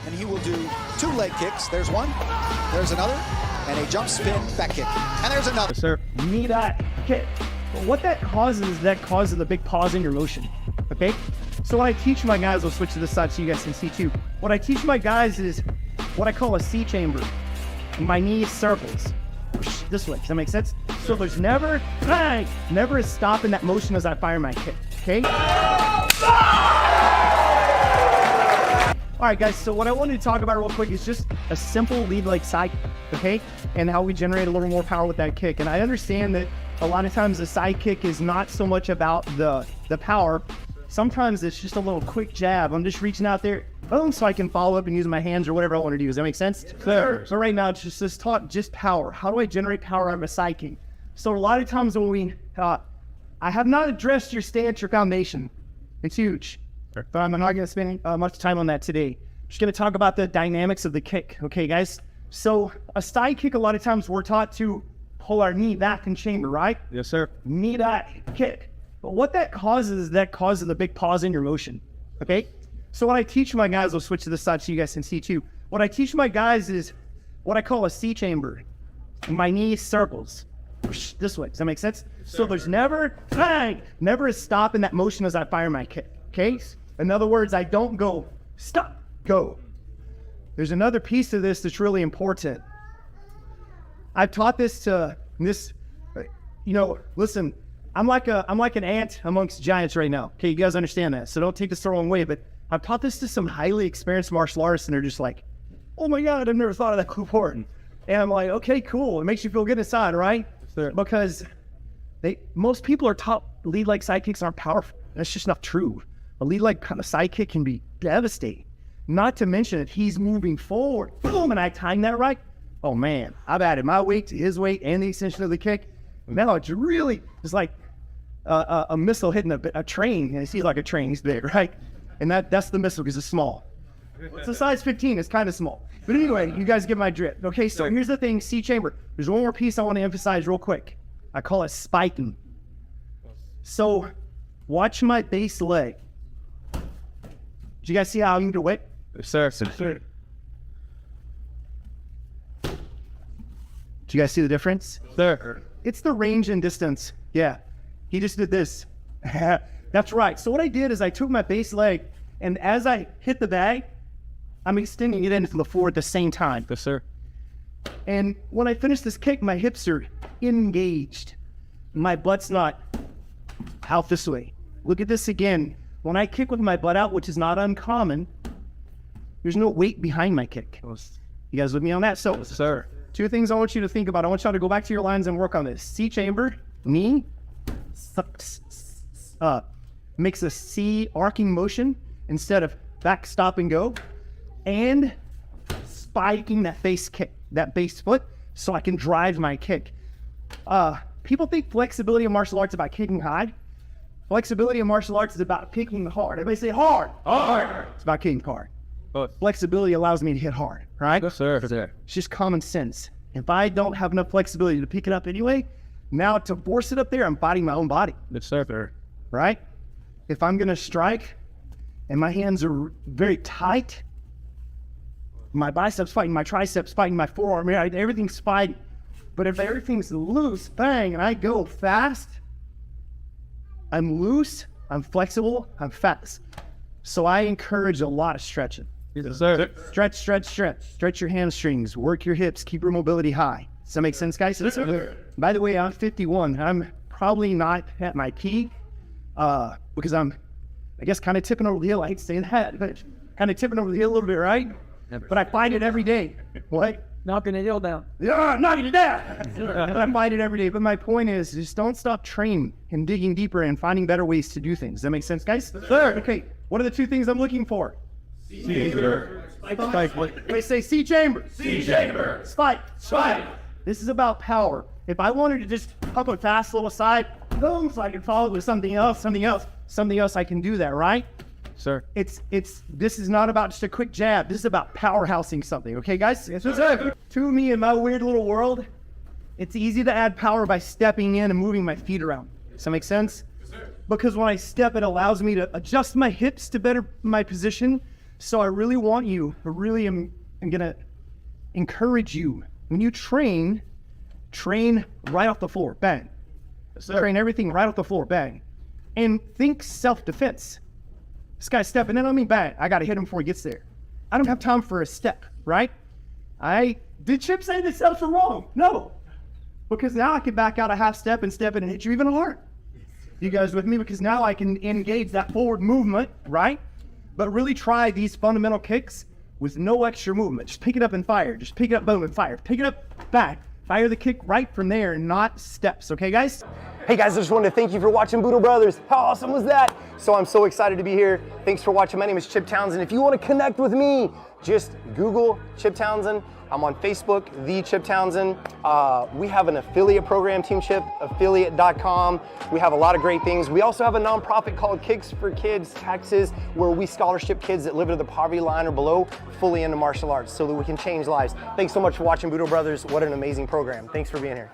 and he will do 2 leg kicks. There's one, there's another, and a jump spin back kick. And there's another. Yes, sir. Knee that kick. But what that causes a big pause in your motion, okay? So what I teach my guys, I'll switch to this side so you guys can see too. What I teach my guys is what I call a C chamber. My knee circles this way. Does that make sense? So there's never a stop in that motion as I fire my kick, okay? All right, guys, so what I wanted to talk about real quick is just a simple lead leg side, okay? And how we generate a little more power with that kick. And I understand that a lot of times the side kick is not so much about the power. Sometimes it's just a little quick jab. I'm just reaching out there, boom, so I can follow up and use my hands or whatever I want to do. Does that make sense? Sure. So right now, it's just talk just power. How do I generate power out of a side kick? So a lot of times when I have not addressed your stance, your foundation. It's huge. But I'm not going to spend much time on that today. I'm just going to talk about the dynamics of the kick. Okay, guys? So a side kick, a lot of times we're taught to pull our knee back in chamber, right? Yes, sir. Knee that kick. But what that causes a big pause in your motion. Okay? So what I teach my guys, I'll switch to this side so you guys can see too. What I teach my guys is what I call a C chamber. My knee circles this way. Does that make sense? So there's never a stop in that motion as I fire my kick. Okay? In other words, I don't go, stop, go. There's another piece of this that's really important. I've taught this to listen, I'm like an ant amongst giants right now. Okay, you guys understand that. So don't take this the wrong way, but I've taught this to some highly experienced martial artists and they're just like, oh my God, I've never thought of that before. And I'm like, okay, cool. It makes you feel good inside, right? Sure. Because most people are taught lead leg side kicks aren't powerful. That's just not true. A lead leg kind of side kick can be devastating. Not to mention if he's moving forward, boom, and I time that right. Oh man, I've added my weight to his weight and the extension of the kick. Now it's like a missile hitting a train. And he's like a train, he's big, right? And that's the missile because it's small. It's a size 15, it's kind of small. But anyway, you guys get my drift. Okay, so here's the thing, C chamber. There's one more piece I want to emphasize real quick. I call it spiking. So watch my base leg. Did you guys see how I moved away? Yes, sir. Did you guys see the difference? Sir. It's the range and distance. Yeah, he just did this. That's right. So what I did is I took my base leg, and as I hit the bag, I'm extending it into the floor at the same time. Yes, sir. And when I finish this kick, my hips are engaged. My butt's not out this way. Look at this again. When I kick with my butt out, which is not uncommon, there's no weight behind my kick. You guys with me on that? So, Yes, sir. 2 things I want you to think about. I want y'all to go back to your lines and work on this. C chamber, knee, makes a C arcing motion instead of back, stop, and go, and spiking that base kick, that base foot, so I can drive my kick. People think flexibility in martial arts is about kicking high. Flexibility in martial arts is about kicking hard. Everybody say hard. Hard. It's about kicking hard. Both. Flexibility allows me to hit hard, right? Yes, sir. It's just common sense. If I don't have enough flexibility to pick it up anyway, now to force it up there, I'm fighting my own body, Yes, sir. right? If I'm going to strike and my hands are very tight, my biceps fighting, my triceps fighting, my forearm, everything's fighting. But if everything's loose, bang, and I go fast, I'm loose, I'm flexible, I'm fast. So I encourage a lot of stretching. Yes, sir. Stretch, stretch, stretch. Stretch your hamstrings, work your hips, keep your mobility high. Does that make sense, guys? Yes, sir. By the way, I'm 51. I'm probably not at my peak because I'm, I guess, kind of tipping over the hill. I hate saying that, but kind of tipping over the hill a little bit, right? But I fight it every day. What? Knocking the hill down. Yeah, knocking it down. I fight it every day. But my point is, just don't stop training and digging deeper and finding better ways to do things. Does that make sense, guys? Sir. Okay, what are the 2 things I'm looking for? Chamber. They say C chamber. C chamber. Spike. Spike. This is about power. If I wanted to just pump a fast little side, boom, so I can follow it with something else, I can do that, right? Sir. This is not about just a quick jab. This is about powerhousing something. Okay, guys? Yes, sir. To me, in my weird little world, it's easy to add power by stepping in and moving my feet around. Does that make sense? Yes, sir. Because when I step, it allows me to adjust my hips to better my position, So I really want you, I really am gonna encourage you, when you train right off the floor, bang. Train everything right off the floor, bang. And think self-defense. This guy's stepping in on me, bang. I gotta hit him before he gets there. I don't have time for a step, right? Did Chip say the steps are wrong? No. Because now I can back out a half step and step in and hit you even harder. You guys with me? Because now I can engage that forward movement, right? But really try these fundamental kicks with no extra movement. Just pick it up and fire. Just pick it up, boom, and fire. Pick it up, back. Fire the kick right from there, not steps. Okay, guys? Hey guys, I just wanted to thank you for watching Boodle Brothers. How awesome was that? So I'm so excited to be here. Thanks for watching. My name is Chip Townsend. If you want to connect with me, just Google Chip Townsend. I'm on Facebook, The Chip Townsend. We have an affiliate program, teamchipaffiliate.com. We have a lot of great things. We also have a nonprofit called Kicks for Kids Texas, where we scholarship kids that live under the poverty line or below fully into martial arts so that we can change lives. Thanks so much for watching Boodle Brothers. What an amazing program. Thanks for being here.